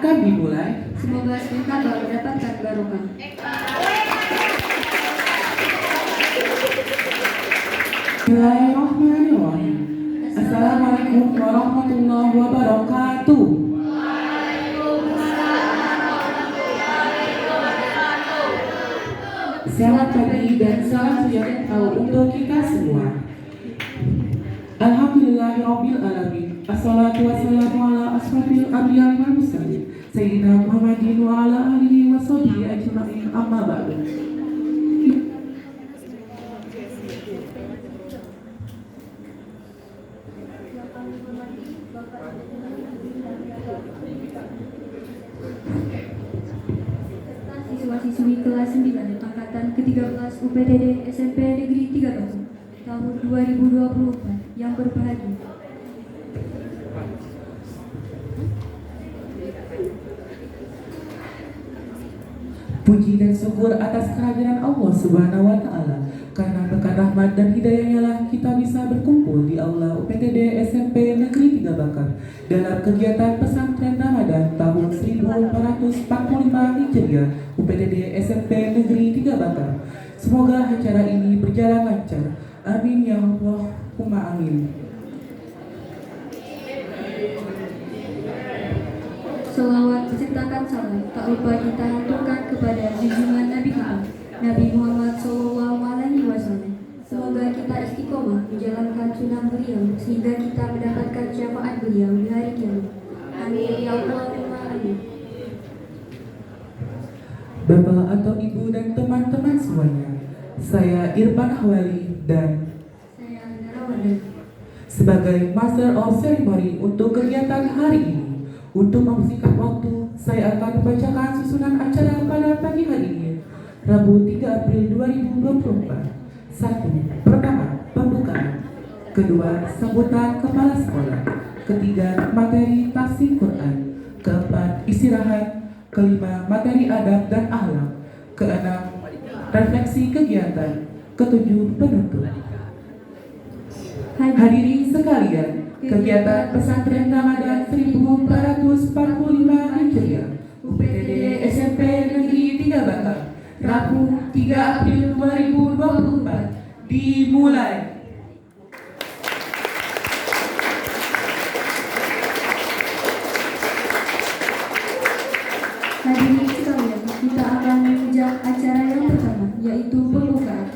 akan dimulai. Semoga sebentar mendapatkan barokah. Bismillahirrahmanirrahim. Assalamualaikum warahmatullahi wabarakatuh. Selamat pagi dan salam sejahtera untuk kita semua. Alhamdulillahirabbil alamin. Assalatu wassalamu ala asrofil anbiya'i wal mursalin sayyidina Muhammadin wa ala alihi wa sahbihi ajma'in, amma ba'du. Siswa-siswi kelas 9 angkatan ke-13 UPTD SMP Negeri 3 Batu tahun 2024 yang berbahagia. Puji dan syukur atas kehadiran Allah Subhanahu wa Ta'ala, karena berkat rahmat dan hidayahnya lah kita bisa berkumpul di aula UPTD SMP Negeri 3 Bakar dalam kegiatan pesantren Ramadan tahun 1445 Hijriah UPTD SMP Negeri 3 Bakar. Semoga acara ini berjalan lancar. Amin ya Allahumma amin. Selawat sertakan salam tak lupa kita haturkan kepada junjungan Nabi kita, Nabi Muhammad SAW. Semoga kita istiqomah menjalankan sunnah beliau sehingga kita mendapatkan syafaat beliau di hari kiamat. Amin ya Allahumma amin. Bapak atau Ibu dan teman-teman semuanya, saya Irfan Hawali dan Saya Andara Wanda. sebagai Master of Ceremony untuk kegiatan hari ini. Untuk mempersingkat waktu, saya akan membacakan susunan acara pada pagi hari ini, Rabu 3 April 2024. 1. Pertama, pembukaan. Kedua, sambutan kepala sekolah. Ketiga, materi tafsir Quran. Keempat, istirahat. Kelima, materi adab dan akhlak. Keenam, refleksi kegiatan. Ketujuh, penutup. Hadirin sekalian, kegiatan pesantren Ramadan 1445 Hijriah UPTD SMP Negeri 3 Bakar Rabu 3 April 2024 dimulai. Hadirin sekalian, kita akan menunjang acara yang pertama, yaitu pembukaan.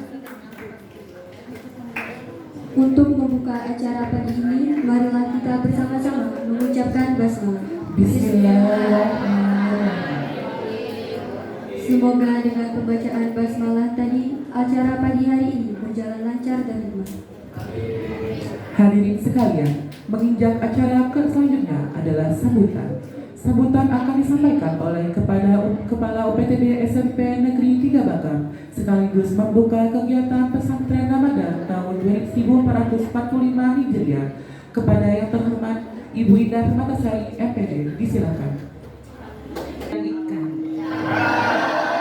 Untuk membuka acara pagi ini, marilah kita bersama-sama mengucapkan basmalah. Bismillahirrahmanirrahim. Semoga dengan pembacaan basmalah tadi, acara pagi hari ini berjalan lancar dan hikmat. Hadirin sekalian, menginjak acara ke selanjutnya adalah sambutan. Sambutan akan disampaikan oleh Kepala UPTD SMP Negeri 3 Bakar sekaligus membuka kegiatan pesantren Ramadan tahun 1445 Hijriah. Kepada yang terhormat Ibu Indah Permatasari MPD, disilakan.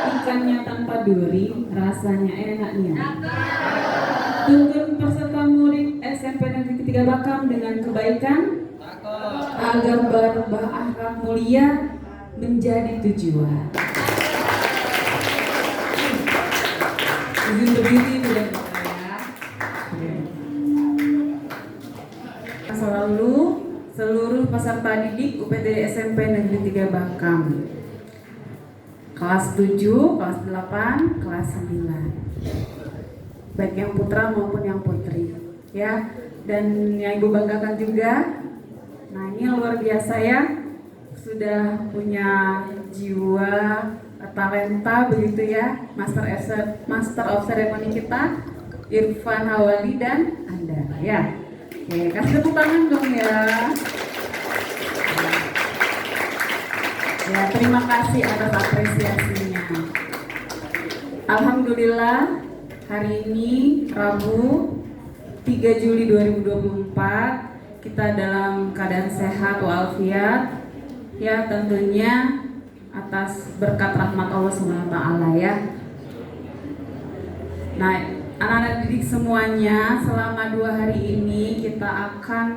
Ikannya tanpa duri, rasanya enaknya. Tuntun peserta murid SMP Negeri 3 Bakam dengan kebaikan agar berubah akhlak mulia menjadi tujuan. Izin berdiri tidak ya. Selalu seluruh peserta didik UPTD SMP Negeri 3 Bakam. Kelas 7, kelas 8, kelas 9. Baik yang putra maupun yang putri. Ya, dan yang Ibu banggakan juga. Nah, ini luar biasa ya. Sudah punya jiwa talenta begitu ya. Master of Ceremony kita Irfan Hawali dan Anda ya. Oke, kasih tepuk tangan dong ya. Ya, terima kasih atas apresiasinya. Alhamdulillah, hari ini Rabu 3 Juli 2024 kita dalam keadaan sehat walafiat. Ya, tentunya atas berkat rahmat Allah SWT ya. Nah, anak-anak didik semuanya, selama 2 hari ini kita akan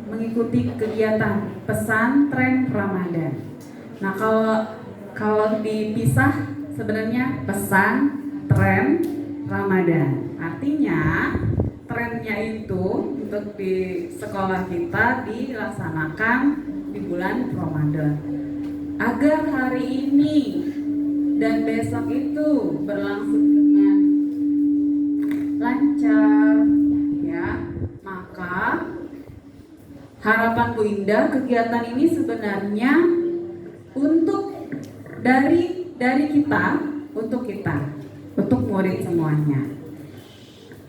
mengikuti kegiatan pesantren Ramadan. Nah, kalau dipisah sebenarnya pesan, tren, Ramadan. Artinya trennya itu untuk di sekolah kita dilaksanakan di bulan Ramadan. Agar hari ini dan besok itu berlangsung dengan lancar, ya, maka harapan Bu Indah kegiatan ini sebenarnya untuk dari kita, untuk murid semuanya.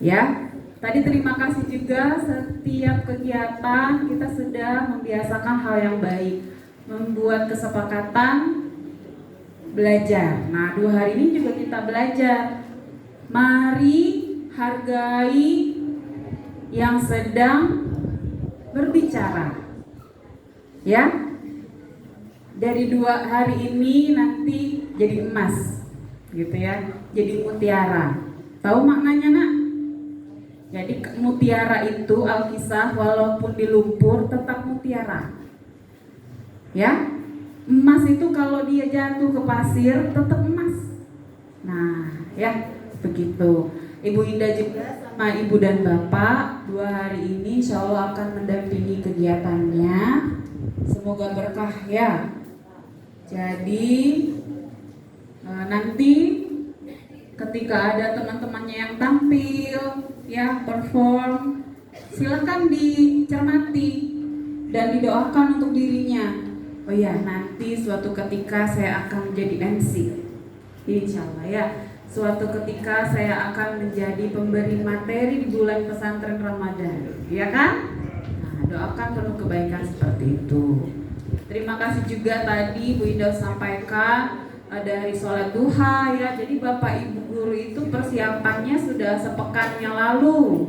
Ya, tadi terima kasih juga setiap kegiatan kita sudah membiasakan hal yang baik, membuat kesepakatan belajar. Nah, 2 hari ini juga kita belajar. Mari hargai yang sedang berbicara. Ya. Dari 2 hari ini nanti jadi emas. Gitu ya. Jadi mutiara. Tahu maknanya, Nak? Jadi mutiara itu Alkisah walaupun di lumpur tetap mutiara. Ya. Emas itu kalau dia jatuh ke pasir tetap emas. Nah, ya begitu. Ibu Indah juga sama Ibu dan Bapak 2 hari ini insya Allah akan mendampingi kegiatannya. Semoga berkah ya. Jadi nanti ketika ada teman-temannya yang tampil, ya perform, silakan dicermati dan didoakan untuk dirinya. Oh ya, nanti suatu ketika saya akan menjadi MC, insya Allah ya. Suatu ketika saya akan menjadi pemberi materi di bulan pesantren Ramadan, ya kan? Nah, doakan penuh kebaikan seperti itu. Terima kasih juga tadi Bu Indah sampaikan dari sholat duha ya. Jadi Bapak Ibu guru itu persiapannya sudah sepekan yang lalu.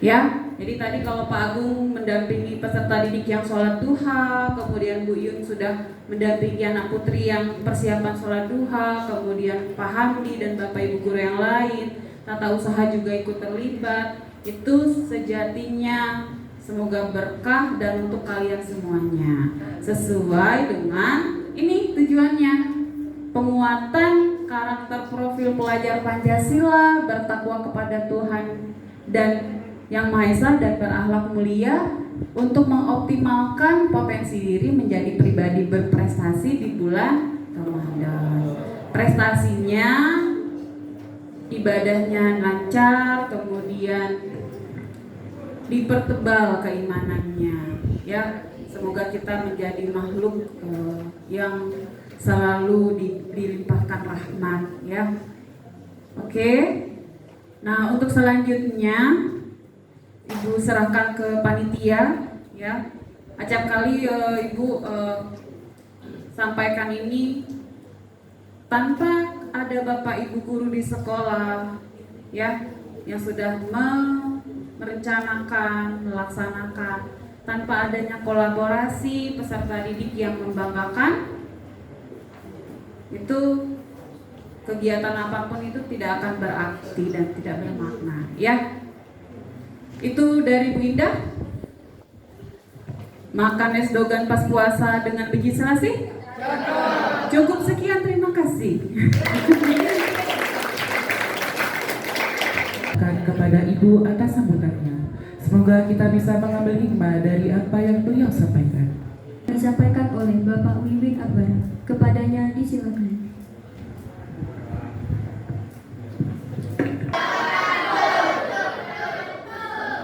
Ya, jadi tadi kalau Pak Agung mendampingi peserta didik yang sholat duha, kemudian Bu Yun sudah mendampingi anak putri yang persiapan sholat duha, kemudian Pak Hamdi dan Bapak Ibu guru yang lain, tata usaha juga ikut terlibat. Itu sejatinya semoga berkah dan untuk kalian semuanya sesuai dengan ini tujuannya, penguatan karakter profil pelajar Pancasila, bertakwa kepada Tuhan dan Yang Maha Esa dan berakhlak mulia untuk mengoptimalkan potensi diri menjadi pribadi berprestasi di bulan Ramadan. Prestasinya ibadahnya lancar, kemudian dipertebal keimanannya, ya. Semoga kita menjadi makhluk yang selalu dilimpahkan rahmat, ya. Oke. Nah, untuk selanjutnya Ibu serahkan ke panitia, ya. Acap kali Ibu sampaikan ini tanpa ada Bapak Ibu guru di sekolah, ya, yang sudah merencanakan, melaksanakan, tanpa adanya kolaborasi peserta didik yang membanggakan, itu kegiatan apapun itu tidak akan berarti dan tidak bermakna, ya. Itu dari Bu Indah. Makan es dogan pas puasa dengan biji selasih? Cukup sekian, terima kasih. Kepada Ibu atas sambutannya. Semoga kita bisa mengambil hikmah dari apa yang beliau sampaikan. Disampaikan oleh Bapak Wiwin Akbar. Kepadanya disilakan.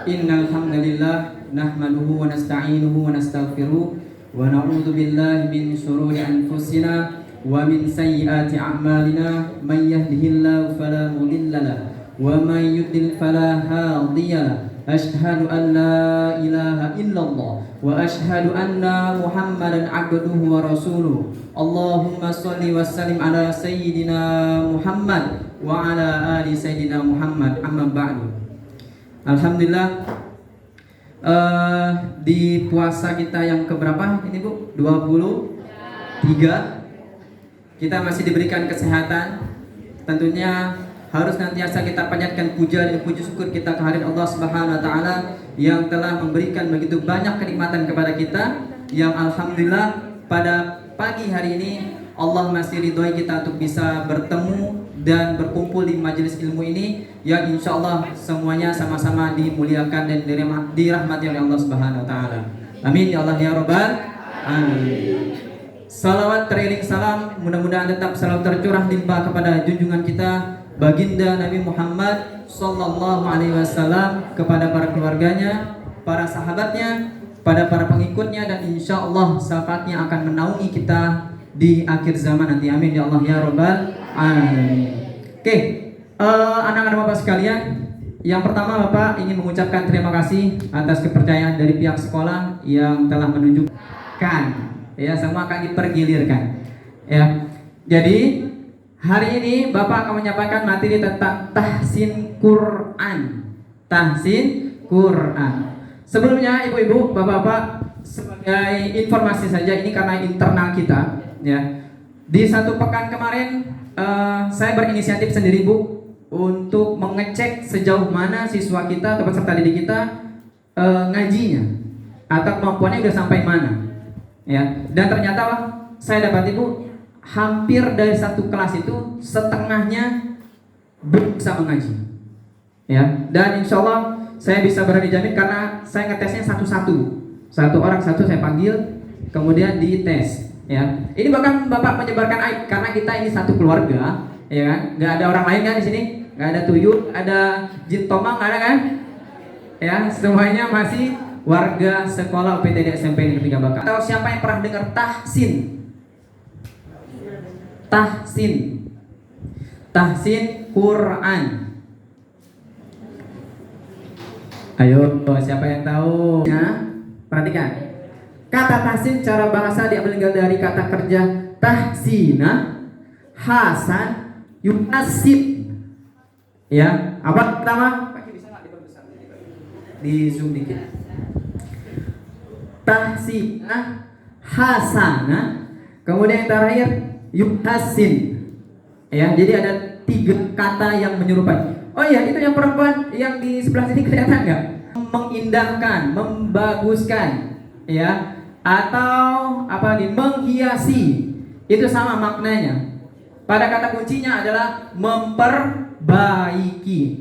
Innal hamdalillah nahmaduhu wa nasta'inuhu wa nastaghfiruh wa na'udzu billahi min shururi anfusina wa min sayyiati a'malina may yahdihillahu fala mudilla lahu wa may yudlil fala hadiya lahu. Asyhadu an la ilaha illallah wa asyhadu anna Muhammadan abduhu wa rasuluh. Allahumma shalli wa sallim ala sayyidina Muhammad wa ala ali sayyidina Muhammad, amma ba'du. Alhamdulillah, di puasa kita yang keberapa ini Bu? 23. Kita masih diberikan kesehatan. Tentunya harus nantiasa kita panjatkan puja dan puji syukur kita kehadirat Allah Subhanahu wa taala yang telah memberikan begitu banyak kenikmatan kepada kita, yang alhamdulillah pada pagi hari ini Allah masih ridhoi kita untuk bisa bertemu dan berkumpul di majelis ilmu ini yang insya Allah semuanya sama-sama dimuliakan dan dirahmati oleh Allah Subhanahu wa taala. Amin ya Allah ya Rabbal alamin. Salawat teriring salam mudah-mudahan tetap selalu tercurah limpah kepada junjungan kita baginda Nabi Muhammad sallallahu alaihi wasallam, kepada para keluarganya, para sahabatnya, pada para pengikutnya, dan insya Allah syafaatnya akan menaungi kita di akhir zaman nanti. Amin ya Allah ya Rabbal alamin. Oke, anak-anak Bapak sekalian, yang pertama Bapak ingin mengucapkan terima kasih atas kepercayaan dari pihak sekolah yang telah menunjukkan, ya, semua akan dipergilirkan, ya. Jadi hari ini Bapak akan menyampaikan materi tentang tahsin Quran. Tahsin Quran. Sebelumnya ibu-ibu, bapak-bapak, sebagai informasi saja, ini karena internal kita, ya. Di satu pekan kemarin saya berinisiatif sendiri Bu untuk mengecek sejauh mana siswa kita atau peserta didik kita ngajinya atau kemampuannya udah sampai mana, ya. Dan ternyata saya dapat Ibu, hampir dari satu kelas itu setengahnya belum bisa mengaji, ya. Dan insya Allah saya bisa berani jamin karena saya ngetesnya satu orang satu saya panggil, kemudian dites, ya. Ini bahkan Bapak menyebarkan aib karena kita ini satu keluarga, ya kan? Nggak ada orang lain kan di sini, nggak ada tuyul, ada jin tomang, nggak ada kan? Ya, semuanya masih warga sekolah UPTD SMP Negeri 3 Bakam. Atau siapa yang pernah dengar tahsin? Tahsin Quran. Ayo, siapa yang tahu? Ya, perhatikan. Kata tahsin cara bahasa diambil dari kata kerja tahsina, hasan, yunasib. Ya, apa pertama? Bisa nggak diperbesar? Di zoom dikit. Tahsina, hasana, kemudian yang terakhir yuhasin. Ya, jadi ada 3 kata yang menyerupai. Oh iya, itu yang perempuan yang di sebelah sini kelihatan nggak? Mengindahkan, membaguskan, ya, atau apa nih? Menghiasi. Itu sama maknanya. Pada kata kuncinya adalah memperbaiki.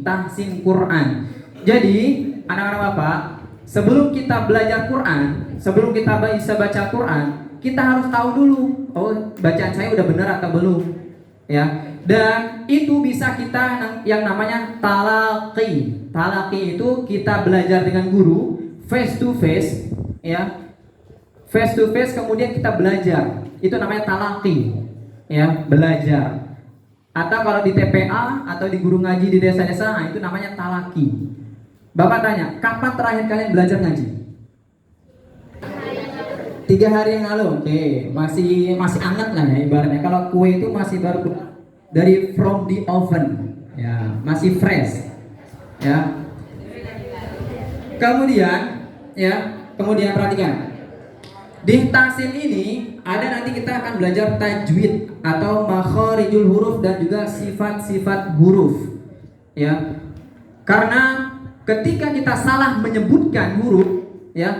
Tahsin Quran. Jadi, anak-anak Bapak, sebelum kita belajar Quran, sebelum kita bisa baca Quran, kita harus tahu dulu, oh bacaan saya udah benar atau belum, ya. Dan itu bisa kita yang namanya talaqi. Talaqi itu kita belajar dengan guru face to face, ya. Face to face kemudian kita belajar. Itu namanya talaqi, ya, belajar. Atau kalau di TPA atau di guru ngaji di desa-desa, nah itu namanya talaqi. Bapak tanya, kapan terakhir kalian belajar ngaji? 3 hari yang lalu. Oke, masih hangat lah ya ibaratnya. Kalau kue itu masih baru dari from the oven, ya, masih fresh, ya. Kemudian perhatikan, di tahsin ini ada nanti kita akan belajar tajwid atau makharijul huruf dan juga sifat-sifat huruf, ya. Karena ketika kita salah menyebutkan huruf, ya,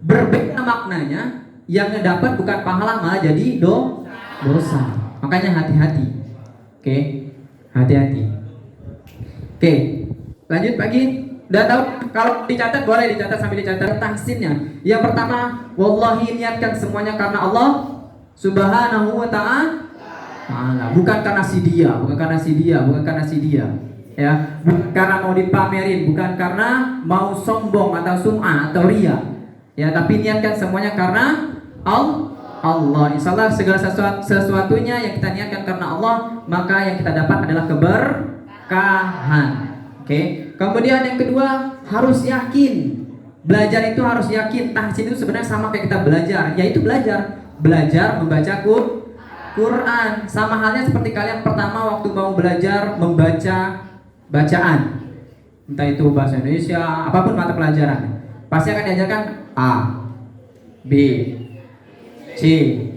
berbeda maknanya, yang dapat bukan pahala malah jadi dosa. Makanya hati-hati. Oke, hati-hati. Oke, lanjut lagi. Udah tahu? Kalau dicatat boleh dicatat sambil dicatat tahsinnya. Yang pertama, wallahi niatkan semuanya karena Allah Subhanahu wa ta'ala. Bukan karena si dia, bukan karena si dia. Ya, bukan karena mau dipamerin, bukan karena mau sombong atau sum'ah atau ria. Ya, tapi niatkan semuanya karena Allah. Insya Allah segala sesuatunya yang kita niatkan karena Allah, maka yang kita dapat adalah keberkahan. Oke. Kemudian yang kedua, harus yakin. Belajar itu harus yakin. Tahsin itu sebenarnya sama kayak kita belajar, yaitu belajar membaca Quran. Sama halnya seperti kalian pertama waktu mau belajar membaca bacaan, entah itu bahasa Indonesia, apapun mata pelajaran, pasti akan diajarkan A, B, C,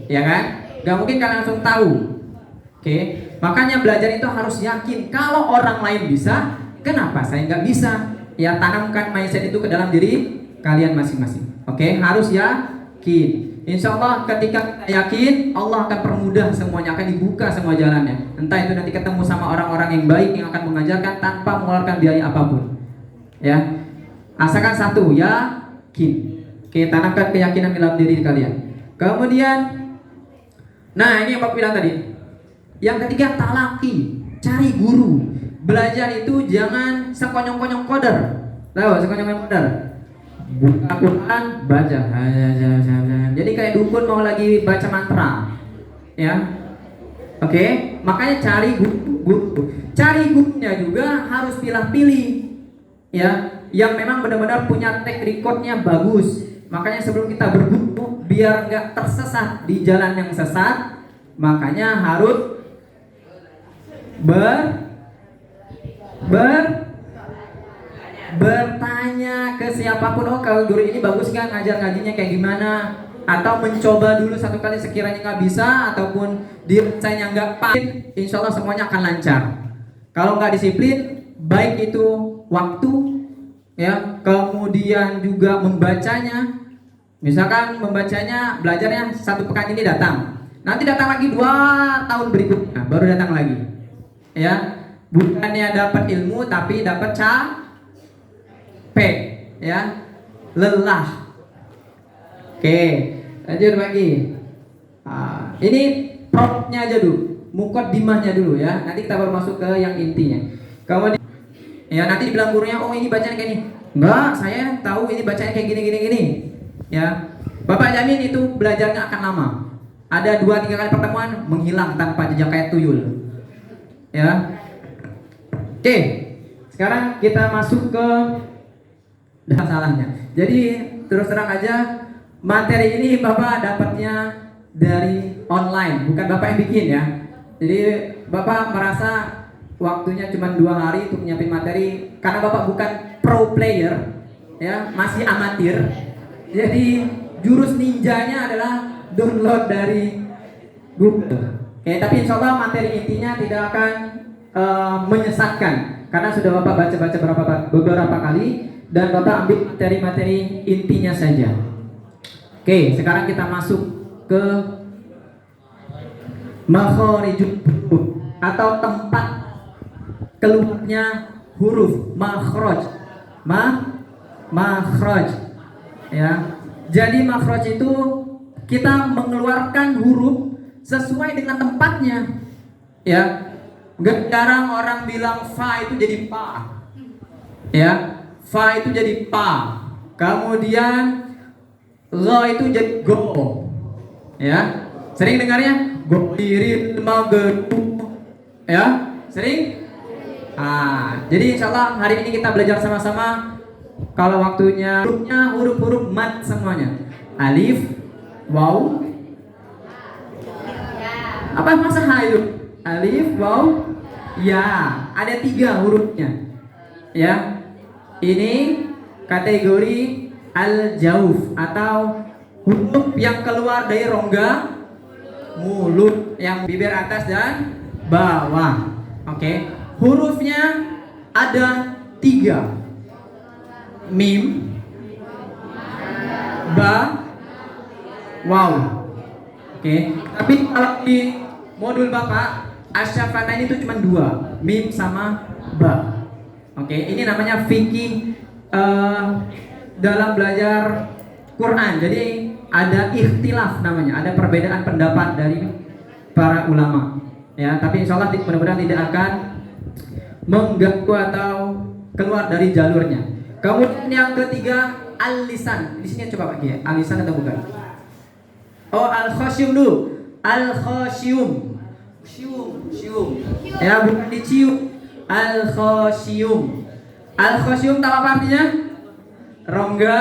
ya kan? Gak mungkin kalian langsung tahu. Oke, makanya belajar itu harus yakin. Kalau orang lain bisa, kenapa saya nggak bisa? Ya, tanamkan mindset itu ke dalam diri kalian masing-masing. Oke, harus Insya Allah ketika kita yakin, Allah akan permudah semuanya, akan dibuka semua jalannya. Entah itu nanti ketemu sama orang-orang yang baik yang akan mengajarkan tanpa mengeluarkan biaya apapun. Ya, asalkan satu, yakin. Oke, tanamkan keyakinan dalam diri kalian. Kemudian, nah ini yang Bapak bilang tadi. Yang ketiga, talaki, cari guru. Belajar itu jangan sekonyong-konyong koder. Tahu sekonyong-konyong koder? Buka Quran, baca. Jadi kayak dukun mau lagi baca mantra. Ya. Oke, makanya cari guru. Cari gurunya juga harus pilih-pilih. Ya, yang memang benar-benar punya track recordnya bagus. Makanya sebelum kita berguru, biar nggak tersesat di jalan yang sesat, makanya harus bertanya ke siapapun. Oh, kalau guru ini bagus kan ngajar ngajinya kayak gimana? Atau mencoba dulu satu kali, sekiranya nggak bisa ataupun dirasanya nggak pas, insya Allah semuanya akan lancar. Kalau nggak disiplin, baik itu waktu, ya, kemudian juga membacanya. Misalkan membacanya, belajarnya 1 pekan ini datang, nanti datang lagi 2 tahun berikutnya, baru datang lagi. Ya, bukannya dapat ilmu tapi dapat capek, ya, lelah. Oke, lanjut lagi. Ini promnya aja dulu, mukaddimahnya dulu ya. Nanti kita baru masuk ke yang intinya. Kemudian, ya nanti dibilang gurunya, oh ini bacaan kayak ini. Enggak, saya tahu ini bacaan kayak gini. Ya, Bapak jamin itu belajarnya akan lama. Ada 2-3 kali pertemuan menghilang tanpa jejak kayak tuyul. Ya. Oke, sekarang kita masuk ke masalahnya. Jadi terus terang aja, materi ini Bapak dapatnya dari online, bukan Bapak yang bikin ya. Jadi Bapak merasa waktunya cuma 2 hari untuk nyiapin materi, karena Bapak bukan pro player, ya, masih amatir. Jadi jurus ninjanya adalah download dari Google. Oke, tapi insya Allah materi intinya tidak akan menyesatkan, karena sudah Bapak baca beberapa kali dan Bapak ambil materi-materi intinya saja. Oke, sekarang kita masuk ke makharijul huruf atau tempat keluarnya huruf, makhraj. Makhraj. Ya. Jadi makhraj itu kita mengeluarkan huruf sesuai dengan tempatnya. Ya. Jarang orang bilang fa itu jadi pa. Ya. Fa itu jadi pa. Kemudian gha itu jadi go. Ya. Sering dengarnya? Goiril maghrib. Ya. Sering? Jadi insyaallah hari ini kita belajar sama-sama. Kalau waktunya huruf-huruf mad semuanya. Alif, waw. Apa masa ha itu? Alif, waw, ya. Ada 3 hurufnya. Ya. Ini kategori al-jauf atau huruf yang keluar dari rongga mulut, yang bibir atas dan bawah. Oke. Hurufnya ada 3. Mim, ba, waw. Oke. Tapi kalau di modul Bapak asy-syafatani itu cuma 2, mim sama ba. Oke. Ini namanya fikih dalam belajar Quran. Jadi ada ikhtilaf namanya, ada perbedaan pendapat dari para ulama. Ya, tapi insya Allah mudah-mudahan tidak akan mengganggu atau keluar dari jalurnya. Kemudian yang ketiga, al-lisan. Di sini coba Pak Kiai, al-lisan atau bukan? Oh, al-khasyum dulu. Al-khasyum. Syum. Ya, bukan dicium. Al-khasyum. Al-khasyum tahu apa artinya? Rongga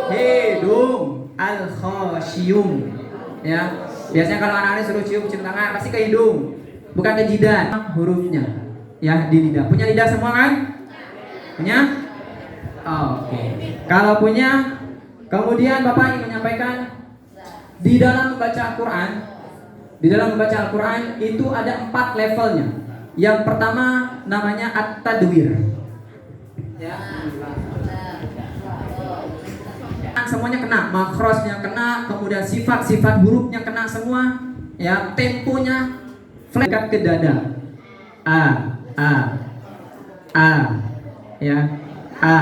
hidung. Al-khasyum. Ya, biasanya kalau anak-anak suruh cium tangan pasti ke hidung, bukan ke jidat. Hurufnya ya di lidah. Punya lidah semua kan? Punya? Oke. Kalau punya, kemudian Bapak ingin menyampaikan di dalam membaca Al-Quran. Di dalam membaca Al-Quran itu ada 4 levelnya. Yang pertama namanya at-tadwir. Ya. semuanya kena, makrosnya kena, kemudian sifat-sifat hurufnya kena semua, ya, temponya flat ke dada. A, ya, A.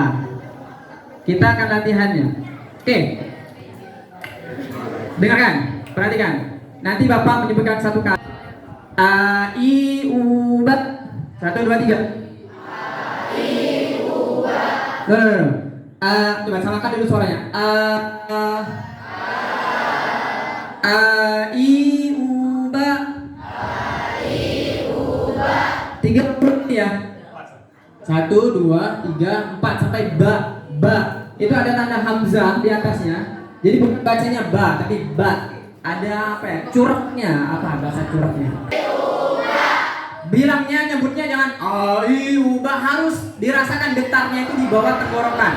Kita akan latihannya. Oke. Dengarkan, perhatikan. Nanti Bapak menyebutkan satu kali. A, I, U, B. 1, 2, 3. A, I, U, B. Coba samakan dulu suaranya. A, I, U, B. 3 ya. 1, 2, 3, 4 sampai ba. Itu ada tanda hamzah di atasnya. Jadi bukan bacanya ba, tapi ba. Ada apa ya? Curugnya. Apa bahasa curugnya? Bilangnya, nyebutnya jangan aiu ba, harus dirasakan getarnya itu di bawah tenggorokan.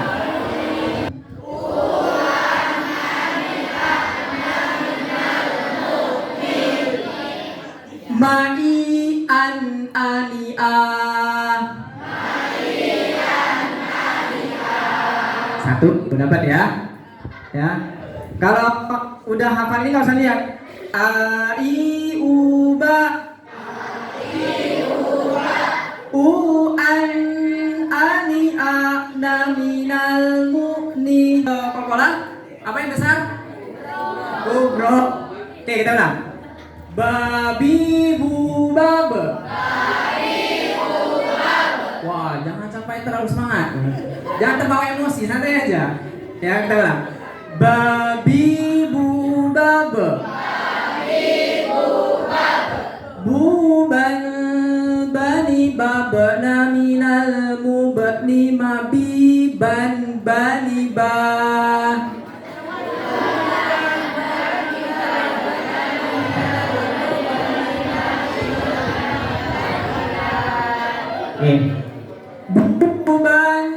Mai an ani a. Satu, udah dapat ya? Ya. Kalau udah hafal ini nggak usah lihat. A I U ba. U an ani a na minal mu'ni. Kol-kolan apa yang besar? Bro. Oke, kita ulang. Babi bu babe. Wah, jangan sampai terlalu semangat. Jangan terbawa emosi, santai aja. Ya, kita ulang. Babi bu babe. Bu ban bani babna minal mubni mabi ban bani ba. Buban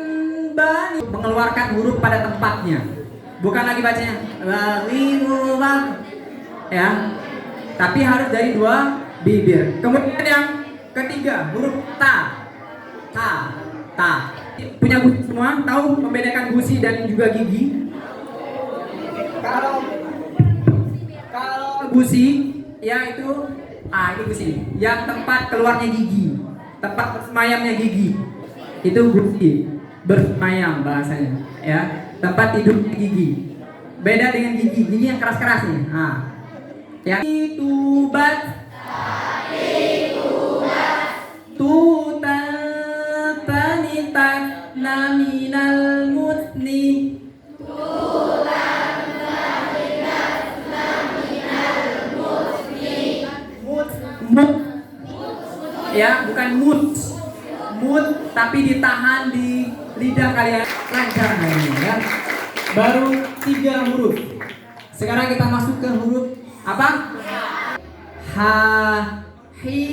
bani, mengeluarkan huruf pada tempatnya, bukan lagi bacanya ya, tapi harus dari dua bibir. Kemudian yang ketiga huruf ta. Punya gusi semua, tahu membedakan gusi dan juga gigi? Kalau gusi ya itu itu gusi, yang tempat keluarnya gigi, tempat bersemayamnya gigi, itu gusi, bersemayam bahasanya, ya, tempat hidupnya gigi. Beda dengan gigi yang keras-keras nih. Yang itu bat, tuta tanitat naminal mutni. Ya, bukan mut tapi ditahan di lidah kalian, lancar ya. Baru 3 huruf. Sekarang kita masuk ke huruf apa? Ha, hi,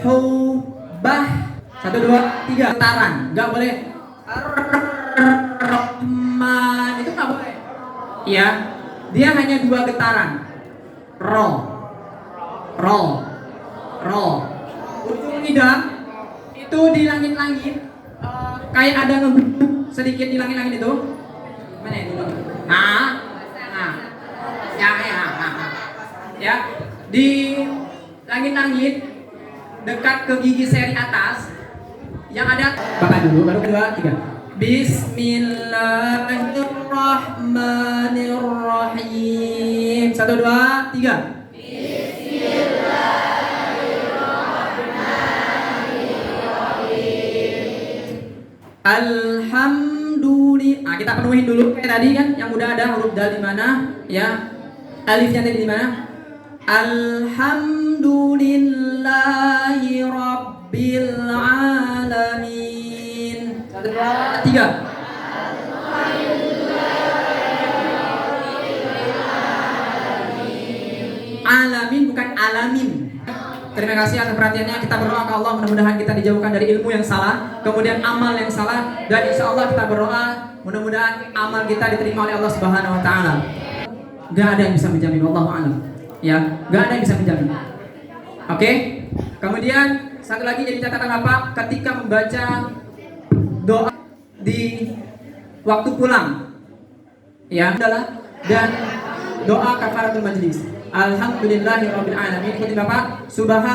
hu, bah. 1, 2, 3 getaran, nggak boleh. Rahman itu nggak boleh. Ya, dia hanya 2 getaran. Ro. Ujung lidah itu di langit-langit, kayak ada ngebuk sedikit di langit-langit itu. Mana itu? Ya, di langit-langit dekat ke gigi seri atas yang ada. Bapak dulu, baru 2, 3. Bismillahirrahmanirrahim. 1, 2, 3. Alhamdulillah. Kita penuhin dulu kayak tadi kan, yang udah ada huruf dal di mana, ya. Alifnya tadi di mana? Alhamdulillahi rabbil alamin. 1, 2, 3. Alamin bukan alamin. Terima kasih atas perhatiannya. Kita berdoa ke Allah, mudah-mudahan kita dijauhkan dari ilmu yang salah, kemudian amal yang salah, dan insya Allah kita berdoa mudah-mudahan amal kita diterima oleh Allah Subhanahu Wa Taala. Gak ada yang bisa menjamin, wallahu a'lam. Ya, gak ada yang bisa menjamin. Oke. Kemudian satu lagi jadi catatan apa? Ketika membaca doa di waktu pulang, Ya, adalah dan doa kafaratul majlis. Alhamdulillahirabbil alamin. Ikuti Bapak. Subhan